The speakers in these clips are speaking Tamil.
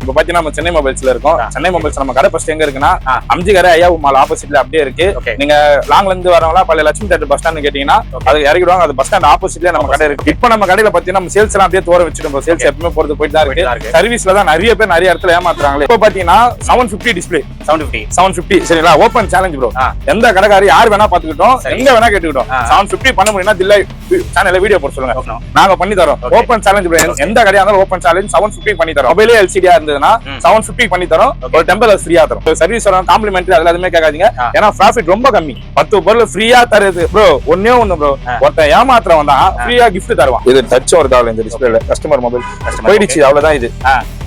இப்ப பாத்தீங்கன்னா நம்ம சென்னை மொபைல்ஸ்ல இருக்கோம். சென்னை மொபைல்ஸ் நம்ம கடை ஃபர்ஸ்ட் எங்க இருக்குன்னா அம்ஜி கடை ஐயா மால் ஆப்போசிட்ல அப்படியே இருக்கு. நீங்க லாங்ல இருந்து வரவங்களா பழைய லட்சுமி தேட்டர் பஸ் ஸ்டாண்ட் கேட்டீங்கன்னா அது இறங்கிடுவாங்க. அது பஸ் ஸ்டாண்ட் ஆப்போசிட்ல நம்ம கடை இருக்கு. இப்ப நம்ம கடையில பாத்தீங்கன்னா நம்ம சேல்ஸ் எல்லாம் அப்படியே தோற வச்சிருக்கோம். சேல்ஸ் எப்பவுமே போறது போயிட்டு தான் இருக்கு. சர்வீஸ்ல தான் நிறைய பேர் நிறைய இடத்துல ஏமாத்துறாங்களே. இப்ப பாத்தீங்கன்னா 750 டிஸ்பிளே 750 சரிங்களா? Open challenge bro. எந்த கடைக்காரி யார் வேணா பாத்துக்கிட்டோம், எங்க வேணா கேட்டுக்கிட்டோம். 750 பண்ண முடியும்னா தில்லை சேனல்ல வீடியோ போட்டு சொல்லுங்க, நாங்க பண்ணி தரோம். Open challenge bro. எந்த கடையா இருந்தாலும் ஓபன் சேலஞ்ச் 750 பண்ணி தரோம். மொபைலே எல்சிடியா இருந்ததுன்னா 750 பண்ணி தரோம். ஒரு டெம்பர் ஃப்ரீயா தரோம். சர்வீஸ் வரும், காம்ப்ளிமெண்டரி அதெல்லாம் எதுவுமே கேட்காதீங்க. ஏன்னா ப்ராஃபிட் ரொம்ப கம்மி. 10 பொருள் ஃப்ரீயா தருது ப்ரோ. ஒண்ணே ஒண்ணு ப்ரோ, ஒருத்தன் ஏமாத்துறவன் தான் ஃப்ரீயா கிஃப்ட் தருவான். இது டச் ஒர்க் ஆகல இந்த டிஸ்பிளேல. கஸ்டமர் மொபைல் போயிடுச்சு, அவ்வளவுதான். இது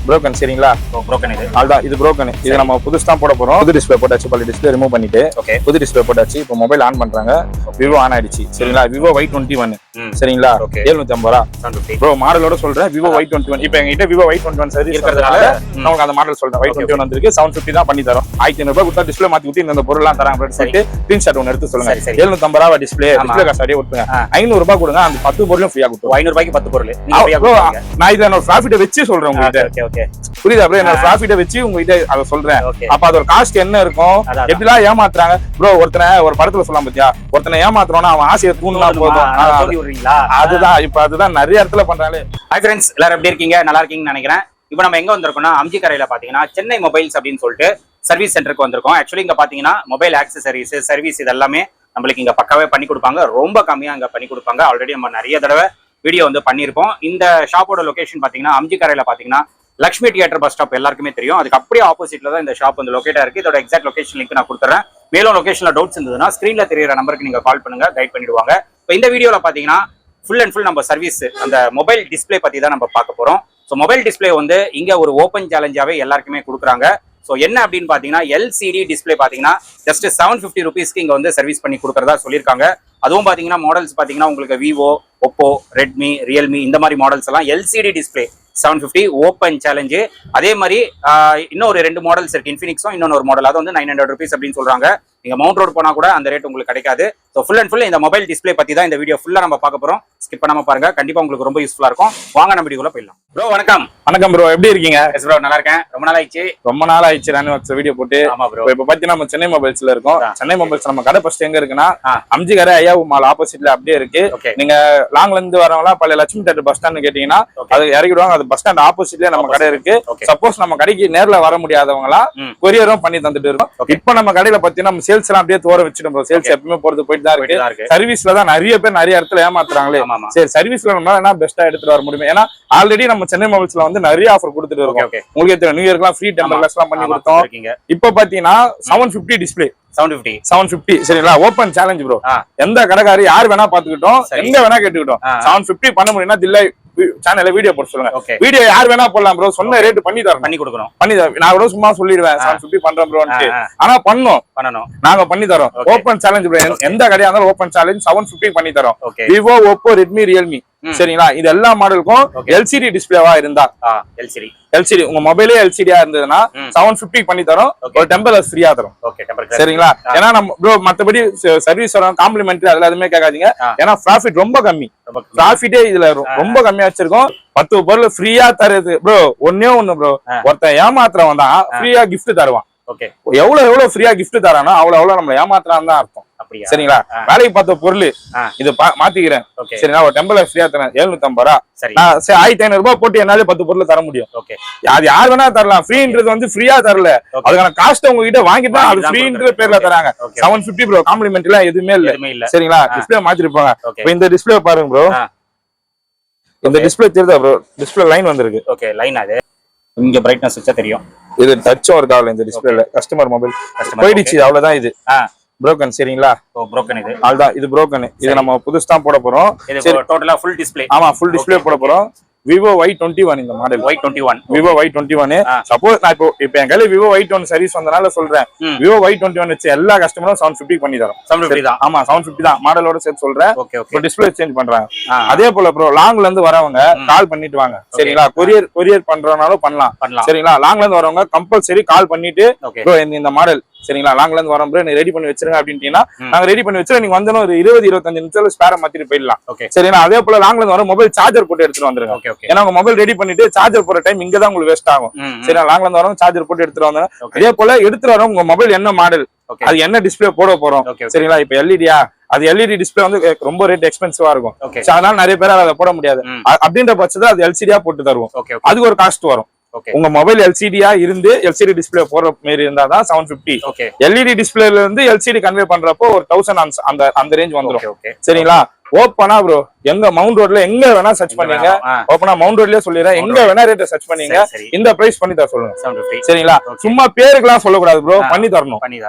broken சரிங்களா? broken இது அதான். இது broken. இது நம்ம புதுசு தான் போட போறோம். புது டிஸ்ப்ளே போட்டாச்சு. பழைய டிஸ்ப்ளே ரிமூவ் பண்ணிட்டு புது டிஸ்ப்ளே போட்டாச்சு. இப்போ மொபைல் ஆன் பண்றாங்க. விவோ ஆன் ஆயிடுச்சு சரிங்களா? விவோ Y21 சரிங்களா? 750 ரூபா ப்ரோ. மாடலோட சொல்றேன், விவோ Y21. இப்போ எங்ககிட்ட விவோ Y21 சர்வீஸ் இருக்கிறதுனால நமக்கு அந்த மாடல் சொல்றேன். Y21 வந்திருக்கு. 750 தான் பண்ணி தரோம். 1500 ரூபாய் கொடுத்தா டிஸ்ப்ளே மாத்தி ஊத்தி இந்த பொருள் எல்லாம் தராங்க சொல்லிட்டு ஸ்கிரீன்ஷாட் ஒன்னு எடுத்து சொல்லுங்க. 750 ரூபாய் டிஸ்ப்ளே காசு அப்படியே கொடுத்துங்க. 500 ரூபாய் கொடுங்க, அந்த 10 பொருளும் ஃப்ரீயா கொடுத்துருவோம். 500 ரூபாய்க்கு 10 பொருள். நான் இதை என்னோட ப்ராஃபிட்டை வச்சு சொல்றேன் உங்களுக்கு. புரியுதா ப்ரோ? என்னோட ப்ராஃபிட்டை வச்சு உங்ககிட்ட அதை சொல்றேன். அப்ப அதோட காஸ்ட் என்ன இருக்கும், எப்படிலாம் ஏமாத்துறாங்க ப்ரோ. ஒருத்தனை ஒரு படத்துல சொல்லலாம் பத்தியா, ஒருத்தனை ஏமாத்துறோம்னா அவன் ஆசையை தூண்டினா போதும். அதுதான் இப்ப அதுதான் நிறைய இடத்துல பண்றாங்க. ஹாய் ஃப்ரெண்ட்ஸ், எல்லாரும் எப்படி இருக்கீங்க? நல்லா இருக்கீங்கன்னு நினைக்கிறேன். இப்போ நம்ம எங்க வந்திருக்கோம்னா அம்ஜி கரையில பாத்தீங்கன்னா சென்னை மொபைல்ஸ் அப்படின்னு சொல்லிட்டு சர்வீஸ் சென்டருக்கு வந்திருக்கோம். ஆக்சுவலி இங்க பாத்தீங்கன்னா மொபைல் ஆக்சசரிஸ் சர்வீஸ் இதெல்லாமே நம்மளுக்கு இங்க பக்காவே பண்ணி கொடுப்பாங்க. ரொம்ப கம்மியா இங்க பண்ணி கொடுப்பாங்க. ஆல்ரெடி நம்ம நிறைய தடவை வீடியோ வந்து பண்ணியிருப்போம். இந்த ஷாப்போட லொகேஷன் பாத்தீங்கன்னா அம்ஜி கரையில பாத்தீங்கன்னா லக்ஷ்மி தியேட்டர் பஸ் ஸ்டாப் எல்லாருக்குமே தெரியும். அதுக்கு அப்படியே ஆப்போசிட்ல தான் இந்த ஷாப் வந்து லொகேட்டா இருக்கு. இதோட எக்ஸாக்ட் லொகேஷன் லிங்க் நான் கொடுத்துறேன். மேலும் லொகேஷன்ல டவுட்ஸ் இருந்ததுன்னா ஸ்கிரீன்ல தெரியுற நம்பருக்கு நீங்க கால் பண்ணுங்க, கைட் பண்ணிடுவாங்க. இப்போ இந்த வீடியோல பாத்தீங்கன்னா ஃபுல் அண்ட் ஃபுல் நம்ம சர்வீஸ் அந்த மொபைல் டிஸ்பிளே பத்தி தான் நம்ம பார்க்க போறோம். ஸோ மொபைல் டிஸ்பிளே வந்து இங்க ஒரு ஓப்பன் சேலஞ்சாவே எல்லாருக்குமே கொடுக்குறாங்க. ஸோ என்ன அப்படின்னு பாத்தீங்கன்னா எல்சிடி டிஸ்பிளே பாத்தீங்கன்னா ஜஸ்ட் 750 ருபீஸ்க்கு இங்க வந்து சர்வீஸ் பண்ணி கொடுக்கறதா சொல்லியிருக்காங்க. அதுவும் பாத்தீங்கன்னா மாடல்ஸ் பாத்தீங்கன்னா உங்களுக்கு விவோ, ஒப்போ, ரெட்மி, ரியல்மி இந்த மாதிரி மாடல்ஸ் எல்லாம் எல்சிடி டிஸ்பிளே 750 ஓப்பன் சேலஞ்சு. அதே மாதிரி இன்னொரு 2 மாடல்ஸ் இருக்கு. இன்ஃபினிக்ஸும் இன்னொரு மாடல், அது வந்து 900 ருபீஸ் அப்படின்னு சொல்றாங்க. நீங்க மவுண்ட் ரோட் போனா கூட அந்த ரேட் உங்களுக்கு கிடைக்காது. ஸோ ஃபுல் அண்ட் ஃபுல் இந்த மொபைல் டிஸ்பிளே பத்தி தான் இந்த வீடியோ ஃபுல்லா நம்ம பார்க்க போறோம். ஸ்கிப் பண்ணாம பாருங்க, கண்டிப்பா உங்களுக்கு ரொம்ப யூஸ்ஃபுல்லா இருக்கும். வாங்க நம்ம வீடியோக்குள்ள போயிடலாம். ப்ரோ வணக்கம். வணக்கம் ப்ரோ, எப்படி இருக்கீங்க? எஸ் ப்ரோ, நல்லா இருக்கேன். ரொம்ப நாள் ஆயிடுச்சு நான் வீடியோ போட்டு. ஆமா ப்ரோ. இப்ப பாத்தீங்கன்னா நம்ம சென்னை மொபைல்ஸ்ல இருக்கோம். சென்னை மொபைல்ஸ் நம்ம கடை ஃபர்ஸ்ட் எங்க இருக்குன்னா அம்ஜி கடை ஐயா மால் ஆப்போசிட்ல அப்படியே இருக்கு. நீங்க லாங்ல இருந்து வரவங்களா பழைய லட்சுமி தேட்டர் பஸ் ஸ்டாண்ட் கேட்டீங்கன்னா அது இறங்கிடுவாங்க. அது பஸ் ஸ்டாண்ட் ஆப்போசிட்ல நம்ம கடை இருக்கு. சப்போஸ் நம்ம கடைக்கு நேர்ல வர முடியாதவங்களா கொரியரும் பண்ணி தந்துட்டு இருக்கோம். இப்ப நம்ம கடையில பாத்தீங்கன்னா நம்ம சேல்ஸ் எல்லாம் அப்படியே தோற வச்சிருக்கோம். சேல்ஸ் எப்பவுமே போறது போயிட்டு தான் இருக்கு. சர்வீஸ்ல தான் நிறைய பேர் நிறைய இடத்துல ஏமாத்துறாங்களே. சரி, சர்வீஸ்ல நம்ம என்ன பெஸ்டா எடுத்துட்டு வர முடியும். ஏன்னா ஆல்ரெடி நம்ம சென்னை மொபைல்ஸ்ல வந்து நிறைய ஆஃபர் கொடுத்துட்டு இருக்கோம். உங்களுக்கு நியூ இயர்க்குலாம் ஃப்ரீ டெம்பர் கிளாஸ் எல்லாம் பண்ணி கொடுத்தோம். இப்ப பாத்தீங்கன்னா 750 டிஸ்பிளே 750 சரிங்களா? Open challenge bro. எந்த கடைக்காரி யார் வேணா பாத்துக்கிட்டோம், எங்க வேணா கேட்டுக்கிட்டோம். 750 பண்ண முடியும்னா தில்லை சேனல்ல வீடியோ போட்டு சொல்லுங்க. வீடியோ யார் வேணா போடலாம் ப்ரோ. சொன்ன ரேட் பண்ணி தரோம், பண்ணி கொடுக்கணும். நான் கூட சும்மா சொல்லிடுவேன் 750 பண்றோம் ப்ரோன்ட்டு. ஆனா பண்ணணும், நாங்க பண்ணி தரோம். Open challenge bro. எந்த கடையா இருந்தாலும் ஓபன் சேலஞ்ச் 750 பண்ணி தரோம். விவோ, ஒப்போ, ரெட்மி, ரியல்மி சரிங்களா? இது எல்லா மாடலுக்கும் எல்சிடி டிஸ்பிளேவா இருந்தா எல்சிடி உங்க மொபைலே எல்சிடியா இருந்ததுன்னா 750 பண்ணி தரோம். ஒரு டெம்பர் ஃப்ரீயா தரோம் சரிங்களா? ஏன்னா நம்ம ப்ரோ மத்தபடி சர்வீஸ் வரும், காம்ப்ளிமெண்டரி அதெல்லாம் எதுவுமே கேட்காதீங்க. ஏன்னா ப்ராஃபிட் ரொம்ப கம்மி. ப்ராஃபிட்டே இதுல ரொம்ப கம்மியா வச்சிருக்கோம். 10 பொருள் ஃப்ரீயா தருது ப்ரோ. ஒண்ணே ஒண்ணு ப்ரோ, ஒருத்தன் ஏமாத்துறவன் தான் ஃப்ரீயா கிஃப்ட் தருவான். எவ்வளவு ஃப்ரீயா கிஃப்ட் தரானோ அவ்வளவு நம்ம ஏமாத்துறான்னு தான் அர்த்தம் சரிங்களா? வேலைக்கு பார்த்த பொருள் இது மாத்திக்கிறேன் சரிங்களா? ஒரு டெம்பர் ஃப்ரீயா தரேன் 750 ரூபா. 1500 ரூபாய் போட்டு என்னால 10 பொருள் தர முடியும். அது யார் வேணா தரலாம். ஃப்ரீன்றது வந்து ஃப்ரீயா தரல, அதுக்கான காஸ்ட் உங்ககிட்ட வாங்கிட்டு அது ஃப்ரீன்ற பேர்ல தராங்க. 750 ப்ரோ. காம்ப்ளிமெண்ட் எல்லாம் எதுவுமே இல்ல சரிங்களா? டிஸ்பிளே மாத்திருப்பாங்க. இப்ப இந்த டிஸ்பிளே பாருங்க ப்ரோ. இந்த டிஸ்பிளே தெரியுதா ப்ரோ? டிஸ்பிளே லைன் வந்திருக்கு. ஓகே, லைன் அது இங்க பிரைட்னஸ் வச்சா தெரியும். இது டச் ஒர்க் ஆகல இந்த டிஸ்பிளேல. கஸ்டமர் மொபைல் போயிடுச்சு, அவ்வளவுதான். இது broken சரிங்களா? broken இது அவ்வளவுதான். இது broken. இது நம்ம புதுசு தான் போட போறோம். இது டோட்டலா ஃபுல் டிஸ்ப்ளே. ஆமா, ஃபுல் டிஸ்ப்ளே போட போறோம். விவோ Y21 இந்த model. Y21 Vivo Y21. Suppose நான் இப்போ என் கையில விவோ Y21 சர்வீஸ் வந்தனால சொல்றேன். விவோ Y21 வச்சு எல்லா கஸ்டமரும் 750 பண்ணி தரோம். 750 தான். ஆமா 750 தான். மாடலோட சேர்த்து சொல்றேன். இப்போ டிஸ்ப்ளே சேஞ்ச் பண்றாங்க. அதே போல ப்ரோ லாங்ல இருந்து வரவங்க கால் பண்ணிட்டு வாங்க சரிங்களா? கொரியர் பண்றனாலும் பண்ணலாம் சரிங்களா? லாங்ல இருந்து வரவங்க கம்பல்சரி கால் பண்ணிட்டு ப்ரோ இந்த மாடல் சரிங்களா லாங்ல இருந்து வரோம் ப்ரோ நீ ரெடி பண்ணி வச்சிருங்க அப்படின்ட்டீங்கன்னா நாங்க ரெடி பண்ணி வச்சிருக்கோம் நீங்க வந்தோம் ஒரு 20-25 நிமிஷத்துல ஸ்பேரை மாத்திட்டு போயிடலாம் சரிங்களா அதே போல லாங்ல இருந்து வரோம் மொபைல் சார்ஜர் போட்டு எடுத்துட்டு வந்துருங்க ஏன்னா உங்க மொபைல் ரெடி பண்ணிட்டு சார்ஜர் போற டைம் இங்க தான் உங்களுக்கு வேஸ்ட் ஆகும் சரிங்களா லாங்ல இருந்து வரோம் சார்ஜர் போட்டு எடுத்துட்டு வந்தாங்க அதே போல எடுத்துட்டு வரோம் உங்க மொபைல் என்ன மாடல் அது என்ன டிஸ்பிளே போட போறோம் சரிங்களா இப்ப எல்இடியா அது எல்இடி டிஸ்பிளே வந்து ரொம்ப ரேட் எக்ஸ்பென்சிவா இருக்கும் அதனால நிறைய பேர் அதை போட முடியாது அப்படின்ற பட்சத்துல அது எல்சிடியா போட்டு தருவோம் அதுக்கு ஒரு காஸ்ட் வரும் உங்க மொபைல் எல்சிடியா இருந்து எல்சிடி டிஸ்பிளே போற மாதிரி இருந்தாதான் 750 எல்இடி டிஸ்பிளேல இருந்து எல்சிடி கன்வே பண்றப்போ ஒரு 1000 அந்த ரேஞ்ச் வந்துடும் சரிங்களா ஓப்பனா ப்ரோ எங்க மவுண்ட் ரோட்ல எங்க வேணா சர்ச் பண்ணீங்க ஓப்பனா மவுண்ட் ரோட்லயே சொல்லிடுறேன் எங்க வேணா ரேட்டை சர்ச் பண்ணீங்க இந்த பிரைஸ் பண்ணி தர சொல்லுங்க சரிங்களா சும்மா பேருக்குலாம் சொல்லக்கூடாது ப்ரோ பண்ணி தரணும்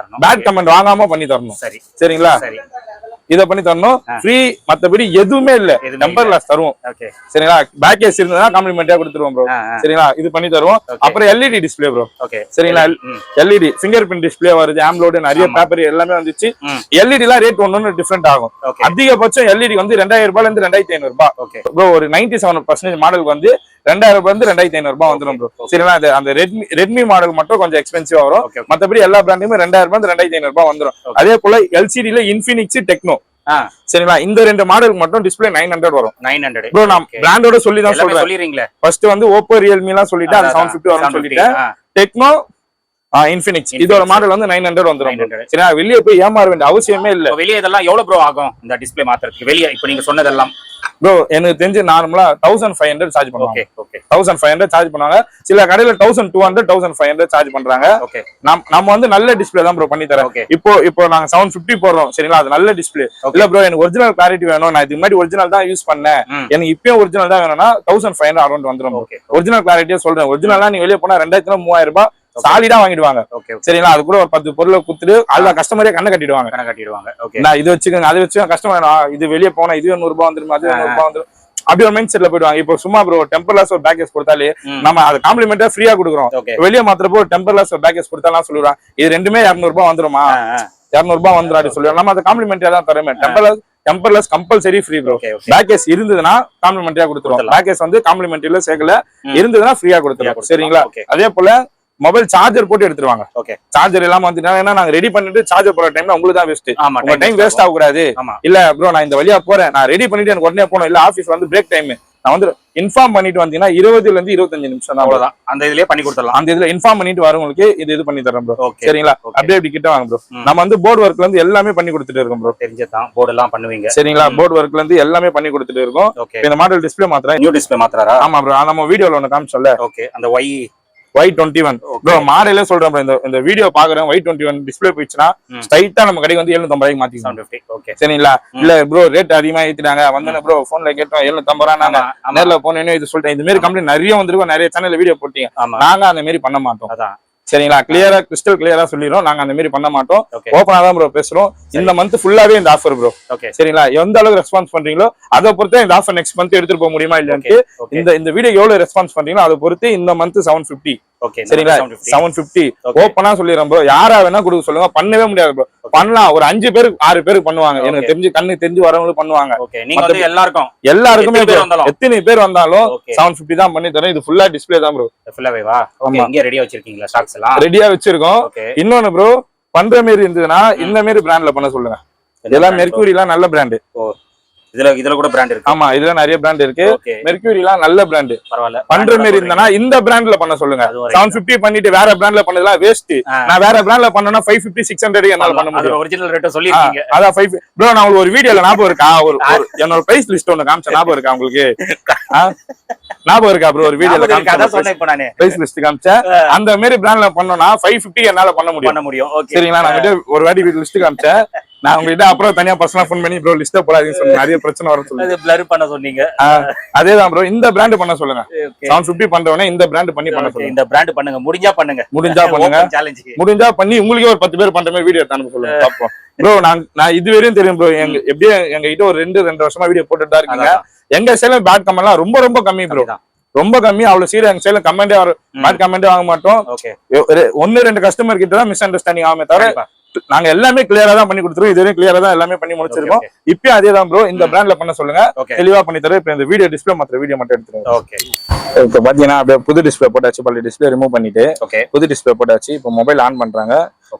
பேட் கமெண்ட் வாங்காம பண்ணி தரணும் சரிங்களா இத பண்ணி தரணும் ஃப்ரீ மத்தபடி எதுவுமே இல்ல நம்பர்லெஸ் தருவோம் சரிங்களா பேக் கேஸ் இருந்தா காம்ப்ளிமெண்டா கொடுத்துருவோம் ப்ரோ சரிங்களா இது பண்ணி தருவோம் அப்புறம் எல்இடி டிஸ்பிளே ப்ரோ சரிங்களா எல்இடி ஃபிங்கர் பிரிண்ட் டிஸ்பிளே வருது ஆம்லோடு நிறைய பேப்பர் எல்லாமே வந்துச்சு எல்இடி எல்லாம் ரேட் ஒன்னு டிஃபரெண்ட் ஆகும் அதிகபட்சம் எல்இடி வந்து 2000 ரூபாயில இருந்து 2500 ரூபாய் ப்ரோ ஒரு 97% மாடலுக்கு வந்து 2000 ரூபாய் இருந்து 2500 ரூபாய் வந்துடும் ப்ரோ சரிங்களா அந்த ரெட்மி மாடல் மட்டும் கொஞ்சம் எக்ஸ்பென்சிவா வரும் மத்தபடி எல்லா பிராண்டுமே 2000 ரூபாய் இருந்து 2500 ரூபாய் வந்துடும் அதே போல எல்சிடில இன்ஃபினிக்ஸ் டெக்னோ சரிங்களா இந்த ரெண்டு மாடலுக்கு மட்டும் டிஸ்பிளே 900 வரும் 900 ப்ரோ நான் பிராண்டோட சொல்லி தான் சொல்றேன் ஃபர்ஸ்ட் வந்து Oppo Realme எல்லாம் சொல்லிட்டு அது 750 வரும்னு சொல்லிட்டேன் டெக்னோ இன்ஃபினிக்ஸ் இதோட மாடல் வந்து 900 வந்துரும் சரியா வெளிய போய் ஏமாற வேண்டிய அவசியமே இல்ல வெளிய இதெல்லாம் எவ்வளவு ப்ரோ ஆகும் இந்த டிஸ்பிளே மாத்துறதுக்கு வெளிய இப்போ நீங்க சொன்னதெல்லாம் ப்ரோ எனக்கு தெரிஞ்சு நார்மலா 1500 சார்ஜ் பண்ணுவாங்க 1500 சார்ஜ் பண்ணுவாங்க சில கடையில 1200 1500 சார்ஜ் பண்றாங்க நம்ம வந்து நல்ல டிஸ்பிளே தான் ப்ரோ பண்ணி தரேன் இப்போ நாங்க 750 போடுறோம் சரிங்களா அது நல்ல டிஸ்பிளே இல்ல ப்ரோ எனக்கு ஒரிஜினல் கிளாரிட்டி வேணும் நான் இதுக்கு முன்னாடி ஒரிஜினல் தான் யூஸ் பண்ணேன் எனக்கு இப்பயும் ஒரிஜினல் தான் வேணும்னா 1500 அரௌண்ட் வந்துரும் ஒரிஜினல் கிளாரிட்டியா சொல்றேன் ஒரிஜினலா நீங்க வெளியே போனா 2000-3000 ரூபாய் சாலிடா வாங்கிடுவாங்க சரிங்களா அது கூட ஒரு 10 பொருளை குடுத்துட்டு அதுல கஸ்டமரே கண்ணை கட்டிடுவாங்க இது வச்சுக்கோங்க அது வச்சுக்கோங்க கஸ்டமர் இது வெளியே போனா இது 100 ரூபாய் வந்துரும் அது 100 ரூபாய் வந்துரும் அப்படி ஒரு மைண்ட் செட்ல போயிடுவாங்க இப்போ சும்மா ப்ரோ டெம்பர்லெஸ் ஒரு பேக்கேஜ் கொடுத்தாலே நம்ம அது காம்ப்ளிமெண்டா ஃப்ரீயா கொடுக்குறோம் வெளியே மாத்திரப்போ டெம்பர்லெஸ் ஒரு பேக்கேஜ் கொடுத்தாலும் சொல்லுவாங்க இது ரெண்டுமே 200 ரூபாய் வந்துருமா 200 ரூபாய் வந்துரும் அப்படி சொல்லுவாங்க நம்ம அதை காம்ப்ளிமெண்டா தான் தரமே tamperless compulsory free bro package இருந்ததுன்னா காம்ப்ளிமெண்டரியா கொடுத்துருவோம் பேக்கேஜ் வந்து காம்ப்ளிமெண்டரியில சேர்க்கல இருந்ததுன்னா ஃப்ரீயா கொடுத்துருவோம் சரிங்களா அதே போல மொபைல் சார்ஜர் போட்டு எடுத்துருவாங்க சார்ஜர் இல்லாம வந்துட்டா நாங்க ரெடி பண்ணிட்டு சார்ஜர் போற டைம்ல உங்களுக்கு தான் வேஸ்ட் உங்க டைம் வேஸ்ட் ஆக கூடாது இல்ல ப்ரோ நான் இந்த வழியா போறேன் நான் ரெடி பண்ணிட்டு எனக்கு உடனே போகணும் இல்ல ஆபீஸ் வந்து பிரேக் டைம் நான் வந்து இன்ஃபார்ம் பண்ணிட்டு வந்தீங்கன்னா 20 இருந்து 25 நிமிஷம் தான் அவ்வளவுதான் அந்த இதுலயே பண்ணி கொடுத்துடலாம் அந்த இதுல இன்ஃபார்ம் பண்ணிட்டு வரவங்களுக்கு இது பண்ணி தரோம் ப்ரோ சரிங்களா அப்படியே இப்படி கிட்ட வாங்க ப்ரோ நம்ம வந்து போர்டு ஒர்க்ல இருந்து எல்லாமே பண்ணி கொடுத்துட்டு இருக்கோம் ப்ரோ தெரிஞ்சதான் போர்டு எல்லாம் பண்ணுவீங்க சரிங்களா போர்டு ஒர்க்ல இருந்து எல்லாமே பண்ணி கொடுத்துட்டு இருக்கோம் இந்த மாடல் டிஸ்பிளே மாத்திரம் நியூ டிஸ்பிளே மாத்திராரா ஆமா ப்ரோ நம்ம வீடியோல ஒன்னு காமிச்சோம்ல அந்த Y21 ப்ரோ மாடலே சொல்றேன் ப்ரோ இந்த வீடியோ பாக்குறேன் Y21 டிஸ்பிளே போயிடுச்சுன்னா ஸ்ட்ரைட்டா நம்ம கடைக்கு வந்து 750 ரூபாய்க்கு மாத்திக்கலாம் சரிங்களா இல்ல ப்ரோ ரேட் அதிகமா ஏத்திட்டாங்க வந்தேன் ப்ரோ போன்ல கேட்டோம் 750 ரூபாய் நாங்க நேர்ல போனேன்னு இது சொல்லிட்டேன் இந்த மாதிரி கம்பெனி நிறைய வந்திருக்கோம் நிறைய சேனல்ல வீடியோ போட்டீங்க நாங்க அந்த மாதிரி பண்ண மாட்டோம் சரிங்களா கிளியரா கிறிஸ்டல் கிளியரா சொல்லிடுறோம் நாங்க அந்த மாதிரி பண்ண மாட்டோம் ஓப்பனா தான் ப்ரோ பேசுறோம் இந்த மந்த் ஃபுல்லாவே இந்த ஆஃபர் ப்ரோ சரிங்களா எந்த அளவுக்கு ரெஸ்பான்ஸ் பண்றீங்களோ அதை பொறுத்து இந்த ஆஃபர் நெக்ஸ்ட் மந்த் எடுத்துட்டு போக முடியுமா இல்லையான்னு இந்த வீடியோ எவ்வளவு ரெஸ்பான்ஸ் பண்றீங்களோ அதை பொறுத்து இந்த மந்த் 750 சரிங்களா 750 ஓப்பனா சொல்லிடுறோம் ப்ரோ யாரா வேணா கொடுக்க சொல்லுங்க பண்ணவே முடியாது ப்ரோ பண்ணலாம் ஒரு 5 பேருக்கு 6 பேருக்கு பண்ணுவாங்க எனக்கு தெரிஞ்சு கண்ணு தெரிஞ்சு வரவங்களும் பண்ணுவாங்க எல்லாருக்குமே எத்தனை பேர் வந்தாலும் 750 தான் பண்ணி தரோம் இது ஃபுல்லா டிஸ்பிளே தான் ப்ரோ ரெடியா வச்சிருக்கீங்களா ஸ்டாக்ஸ் எல்லாம் ரெடியா வச்சிருக்கோம் இன்னொன்னு ப்ரோ பண்ற மாதிரி இருந்ததுன்னா இந்த மாதிரி பிராண்ட்ல பண்ண சொல்லுங்க இதெல்லாம் மெர்க்குரி எல்லாம் நல்ல பிராண்ட் இதுல கூட பிராண்ட் இருக்கு ஆமா இதுல நிறைய பிராண்ட் இருக்கு மெர்க்குரி எல்லாம் நல்ல பிராண்ட் பரவாயில்ல பண்ற மாதிரி இருந்தா இந்த பிராண்ட்ல பண்ண சொல்லுங்க 750 பண்ணிட்டு வேற பிராண்ட்ல பண்ணதெல்லாம் வேஸ்ட் நான் வேற பிராண்ட்ல பண்ணனா 550 600 என்னால பண்ண முடியும் ஒரிஜினல் ரேட் சொல்லிருக்கீங்க அதான் 5 ப்ரோ நான் உங்களுக்கு ஒரு வீடியோல ஞாபகம் இருக்கா ஒரு என்னோட பிரைஸ் லிஸ்ட் ஒன்னு காமிச்ச ஞாபகம் இருக்கா உங்களுக்கு ஞாபகம் இருக்கா ப்ரோ ஒரு வீடியோல பிரைஸ் லிஸ்ட் காமிச்சேன் அந்த மாதிரி பிராண்ட்ல பண்ணனா 550 என்னால பண்ண முடியும் சரிங்களா நான் ஒரு வாட்டி லிஸ்ட் காமிச்சேன் நான் உங்ககிட்ட அப்புறம் தனியா பர்சனலா ஃபோன் பண்ணி ப்ரோ லிஸ்ட் போடாதீங்கன்னு சொன்னேன் நிறைய பிரச்சனை வரும் சொல்லுங்க பிளர் பண்ண சொன்னீங்க அதேதான் ப்ரோ இந்த பிராண்ட் பண்ண சொல்லுங்க 750 பண்றவனே இந்த பிராண்ட் பண்ணி பண்ண சொல்லுங்க இந்த பிராண்ட் பண்ணுங்க முடிஞ்சா பண்ணுங்க முடிஞ்சா பண்ணி உங்களுக்கு ஒரு 10 பேர் பண்ற மாதிரி வீடியோ எடுத்து சொல்லுங்க பாப்போம் ப்ரோ நான் இது வரையும் தெரியும் ப்ரோ எப்படியே எங்க கிட்ட ஒரு 2 வருஷமா வீடியோ போட்டுட்டு தான் இருக்கீங்க எங்க சைடுல பேட் கமெண்ட்லாம் ரொம்ப கம்மி ப்ரோ ரொம்ப கம்மி அவ்வளவு சீரியஸ் எங்க சைடுல கமெண்டே பேட் கமெண்டே வாங்க மாட்டோம் 1-2 கஸ்டமர் கிட்ட தான் மிஸ் அண்டர்ஸ்டாண்டிங் ஆகுமே தவிர நாங்க எல்லாமே கிளியரா தான் பண்ணி கொடுத்துருவோம் இதுவரையும் கிளியரா தான் எல்லாமே பண்ணி முடிச்சிருக்கோம் இப்பயும் அதே தான் ப்ரோ இந்த பிராண்ட்ல பண்ண சொல்லுங்க தெளிவா பண்ணி தரோம் இப்ப இந்த வீடியோ டிஸ்பிளே வீடியோ மட்டும் எடுத்துருவோம் இப்ப பாத்தீங்கன்னா அப்படியே புது டிஸ்பிளே போட்டாச்சு பழைய டிஸ்பிளே ரிமூவ் பண்ணிட்டு புது டிஸ்பிளே போட்டாச்சு இப்ப மொபைல் ஆன் பண்றாங்க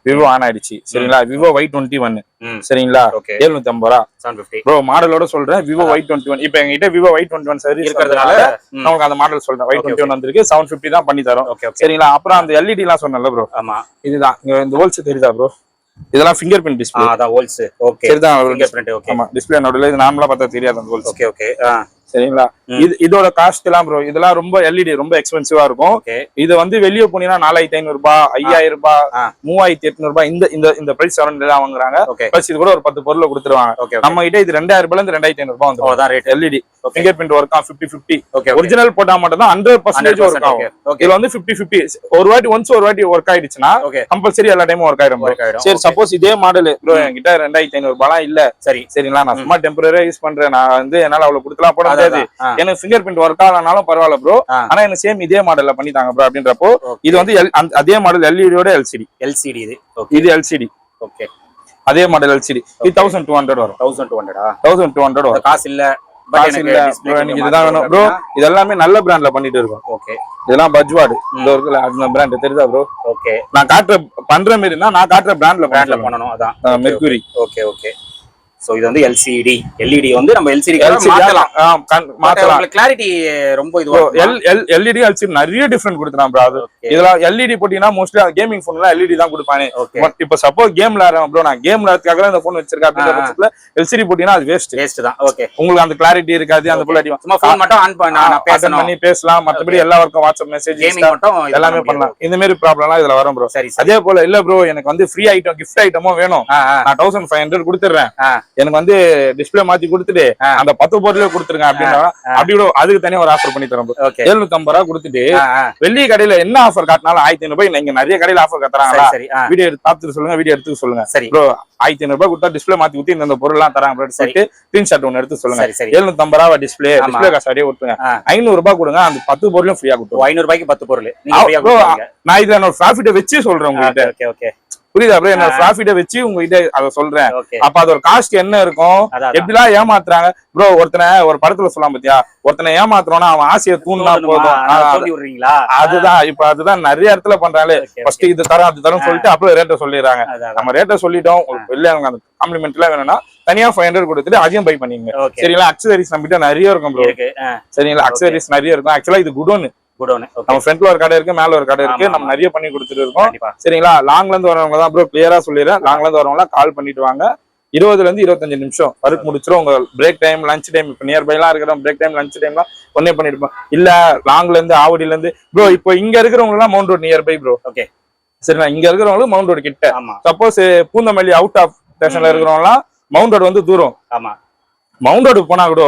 விவோ ஆன் ஆயிடுச்சு சரிங்களா. விவோ Y21 சரிங்களா, ஓகே 750 ரூபா 750 ப்ரோ. மாடலோட சொல்றேன் விவோ Y21. இப்போ எங்ககிட்ட விவோ Y21 சர்வீஸ் இருக்கிறதுனால நமக்கு அந்த மாடல் சொல்றேன். Y21 வந்திருக்கு, 750 தான் பண்ணி தரோம் சரிங்களா. அப்புறம் அந்த LED எல்லாம் சொன்னல ப்ரோ, ஆமா இதுதான் இந்த ஹோல்ஸ் தெரியுதா ப்ரோ, இதெல்லாம் ஃபிங்கர் பிரிண்ட் டிஸ்ப்ளே. அதான் ஹோல்ஸ். ஓகே சரிதான் ஃபிங்கர் பிரிண்ட். ஓகே ஆமா, டிஸ்ப்ளே நடுவுல இது நார்மலா பார்த்தா தெரியாது அந்த ஹோல்ஸ். ஓகே ஓகே சரிங்களா. இதோட காஸ்ட் எல்லாம் ப்ரோ, இதெல்லாம் ரொம்ப LED ரொம்ப எக்ஸ்பென்சிவா இருக்கும். இது வந்து வெளியே போனீங்கன்னா 4500 ரூபாய், 5000 ரூபாய், 3800 ரூபாய் இந்த இந்த இந்த பிரைஸ் தான் வாங்குறாங்க. பிளஸ் இது கூட ஒரு 10 பொருளை கொடுத்துருவாங்க. நம்ம கிட்ட இது 2000 ரூபாயில இருந்து 2500 ரூபாய் வந்து LED ஃபிங்கர் பிரிண்ட் ஒர்க் ஆகும் 50-50. ஒரிஜினல் போட்டா மட்டும் தான் 100% ஒர்க் ஆகும். இதுல வந்து 50-50 ஒரு வாட்டி ஒர்க் ஆயிடுச்சுன்னா கம்பல்சரி எல்லா டைமும் ஒர்க் ஆயிடும். சரி சப்போஸ் இதே மாடல் ப்ரோ என்கிட்ட 2500 ரூபாய் இல்ல சரிங்களா, நான் சும்மா டெம்பரரியா யூஸ் பண்றேன், நான் வந்து என்னால அவ்வளவு கொடுக்கலாம் போட எனக்கு ஃபிங்கர் பிரிண்ட் ஒர்க் ஆகலனாலும் பரவாயில்ல ப்ரோ, ஆனா எனக்கு சேம் இதே மாடல்ல பண்ணி தாங்க ப்ரோ அப்படின்றப்போ இது வந்து அதே மாடல் LED ஓட LCD இது LCD. ஓகே அதே மாடல் LCD இது 1200 வரும். 1200 வரும். காசு இல்ல இதுதான் வேணும் ப்ரோ. இது எல்லாமே நல்ல பிராண்ட்ல பண்ணிட்டு இருக்கோம். ஓகே இதெல்லாம் பஜ்வாட் இந்த இருக்குல அந்த பிராண்ட் தெரியுதா ப்ரோ? ஓகே நான் காட்டுற பண்ற மாதிரி இருந்தா நான் காட்டுற பிராண்ட்ல பண்ணனும். அதான் மெர்க்குரி. Okay okay. சோ இது வந்து LED வந்து நம்ம LCD மாத்தலாம். கிளாரிட்டி ரொம்ப இதுவா LED LCD நிறைய டிஃபரண்ட் கொடுத்துறான் ப்ரோ. இதுல LED போட்டீங்கன்னா மோஸ்ட்லி கேமிங் போன்ல LED தான் கொடுப்பானே. இப்போ சப்போஸ் கேம் விளையாடுறேன் ப்ரோ, நான் கேம் விளையாடுறதுக்காக இந்த போன் வச்சிருக்கேன் அப்படின்ற பட்சத்துல LCD போட்டீங்கன்னா அது வேஸ்ட் தான். ஓகே உங்களுக்கு அந்த கிளாரிட்டி இருக்காது. அந்த போல சும்மா ஃபோன் மட்டும் ஆன் பண்ணி பேசலாம், மத்தபடி எல்லா வர்க்கும் வாட்ஸ்அப் மெசேஜ் எல்லாமே பண்ணலாம். இந்த மாதிரி ப்ராப்ளம்லாம் இதுல வரும் ப்ரோ. அதே போல இல்ல ப்ரோ எனக்கு வந்து ஃப்ரீ ஐட்டம் கிஃப்ட் ஐட்டமும் வேணும், நான் 1500 கொடுத்துறேன், எனக்கு வந்து டிஸ்ப்ளே மாத்தி கொடுத்துட்டு அந்த 10 பொருளே கொடுத்துருங்க அப்படின்னா அப்படி கூட அதுக்கு தனியா ஒரு ஆஃபர் பண்ணி தரோம். 750 ரூபாய் கொடுத்துட்டு வெள்ளி கடையில என்ன ஆஃபர் காட்டினாலும் 1500 ரூபாய். நீங்க நிறைய கடையில ஆஃபர் காட்டுறாங்களா, வீடியோ எடுத்து பார்த்துட்டு சொல்லுங்க, வீடியோ எடுத்து சொல்லுங்க ப்ரோ. 1500 ரூபாய் கொடுத்தா டிஸ்ப்ளே மாத்தி ஊத்தி இந்த பொருள் எல்லாம் தராங்க சொல்லிட்டு ஸ்கிரீன்ஷாட் ஒன்னு எடுத்து சொல்லுங்க. 750 ரூபாய் டிஸ்ப்ளே காசு அப்படியே கொடுத்துங்க. 500 ரூபாய் கொடுங்க, அந்த 10 பொருளும் ஃப்ரீயா கொடுத்துருவோம். 500 ரூபாய்க்கு 10 பொருள் நான் இதுல என்னோட ப்ராஃபிட்டை வச்சு சொல்றேன் உங்ககிட்ட. புரியுதா ப்ரோ? என்னோட ப்ராஃபிட்டை வச்சு உங்ககிட்ட அதை சொல்றேன். அப்ப அதோட காஸ்ட் என்ன இருக்கும், எப்படிலாம் ஏமாத்துறாங்க ப்ரோ. ஒருத்தனை ஒரு படத்துல சொல்லலாம் பாத்தியா, ஒருத்தனை ஏமாத்துறோம்னா அவன் ஆசையை தூண்டினா போதும். அதுதான் இப்ப அதுதான் நிறைய இடத்துல பண்றாங்களே. ஃபர்ஸ்ட் இது தரம் அது தரம் சொல்லிட்டு அப்புறம் ரேட்டை சொல்லிடுறாங்க. நம்ம ரேட்டை சொல்லிட்டோம், வெளியே அந்த காம்ப்ளிமெண்ட் எல்லாம் வேணும்னா தனியா 500 கொடுத்துட்டு அதையும் பை பண்ணிங்க. சரிங்களா. அக்சசரிஸ் நம்ம கிட்ட நிறைய இருக்கும் ப்ரோ. சரிங்களா. அக்சசரிஸ் நிறைய இருக்கும். ஆக்சுவலா இது குடோன். நம்ம ஃப்ரண்ட்ல ஒரு கடை இருக்கு, மேல ஒரு கடை இருக்கு, நம்ம நிறைய பண்ணி கொடுத்துட்டு இருக்கோம். சரிங்களா. லாங்ல இருந்து வரவங்க தான் ப்ரோ, கிளியரா சொல்லிடுறேன். லாங்ல இருந்து வரவங்க கால் பண்ணிட்டு வாங்க. 20 ல இருந்து 25 நிமிஷம் ஒர்க் முடிச்சிடும். உங்க பிரேக் டைம், லஞ்ச் டைம், இப்ப நியர்பை எல்லாம் இருக்கிறோம், பிரேக் டைம், லஞ்ச் டைம்லாம் ஒன்னே பண்ணிருப்போம். இல்ல லாங்ல இருந்து ஆவடியில இருந்து ப்ரோ, இப்போ இங்க இருக்கிறவங்க எல்லாம் mount road nearby bro. Okay சரிங்களா. இங்க இருக்கிறவங்களுக்கு மவுண்ட் ரோடு கிட்ட. சப்போஸ் பூந்தமல்லி அவுட் ஆஃப் ஸ்டேஷன்ல இருக்கிறவங்க எல்லாம் மவுண்ட் ரோடு வந்து தூரம். மவுண்ட் ரோடு போனா கூட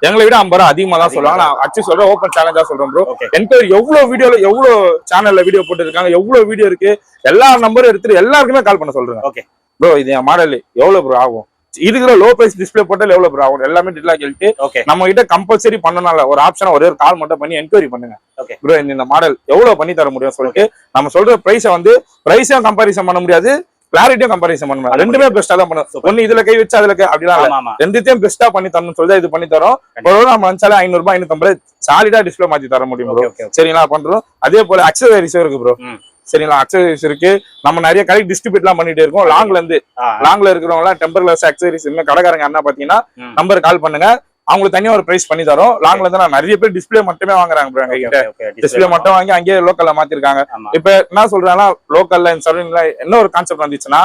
எங்களை விட 50 ரூபா அதிகமா தான் சொல்லுவாங்க. நான் அச்சு சொல்றேன், ஓப்பன் சேலஞ்சா சொல்றேன் ப்ரோ. என்கொயரி எவ்வளவு வீடியோல எவ்வளவு சேனல்ல வீடியோ போட்டு இருக்காங்க, எவ்வளவு வீடியோ இருக்கு, எல்லா நம்பரும் எடுத்துட்டு எல்லாருக்குமே கால் பண்ண சொல்றேன். ஓகே ப்ரோ, இது என் மாடல் எவ்வளவு ப்ரோ ஆகும், இதுக்குற லோ பிரைஸ் டிஸ்பிளே போட்டால் எவ்வளவு ப்ரோ ஆகும், எல்லாமே டீட்டெயிலா கேட்டு நம்ம கிட்ட கம்பல்சரி பண்ணனால ஒரு ஆப்ஷனா ஒரே ஒரு கால் மட்டும் பண்ணி என்கொயரி பண்ணுங்க. ப்ரோ இந்த மாடல் எவ்வளவு பண்ணி தர முடியும் சொல்லிட்டு நம்ம சொல்ற பிரைஸை வந்து பிரைஸையும் கம்பாரிசன் பண்ண முடியாது, கிளாரிட்டியும் கம்பாரிசன் பண்ண முடியாது. ரெண்டுமே பெஸ்டா தான் பண்ணுவோம். ஒன்னு இதுல கை வச்சு அதுல அப்படிலாம் ரெண்டுத்தையும் பெஸ்டா பண்ணி தரணும்னு சொல்லி இது பண்ணி தரோம். நம்ம நினைச்சாலே 500 ரூபாய் 550 சாலிடா டிஸ்பிளே மாத்தி தர முடியும் ப்ரோ. சரிங்களா பண்றோம். அதே போல அக்சசரிஸும் இருக்கு ப்ரோ. சரிங்களா. அக்சசரிஸ் இருக்கு, நம்ம நிறைய கடை டிஸ்ட்ரிபியூட் எல்லாம் பண்ணிட்டு இருக்கோம். லாங்ல இருக்கிறவங்க எல்லாம் டெம்பர் கிளாஸ் அக்சசரிஸ் இன்னும் கடைக்காரங்க என்ன பாத்தீங்கன்னா நம்பர் கால் பண்ணுங்க, அவங்களுக்கு தனியா ஒரு பிரைஸ் பண்ணி தரோம். லாங்ல இருந்து நிறைய பேர் டிஸ்பிளே மட்டுமே வாங்குறாங்க ப்ரோ. எங்க கிட்ட டிஸ்பிளே மட்டும் வாங்கி அங்கேயே லோக்கல்ல மாத்திருக்காங்க. இப்ப என்ன சொல்றாங்கன்னா லோக்கல்ல என்ன ஒரு கான்செப்ட் வந்துச்சுன்னா,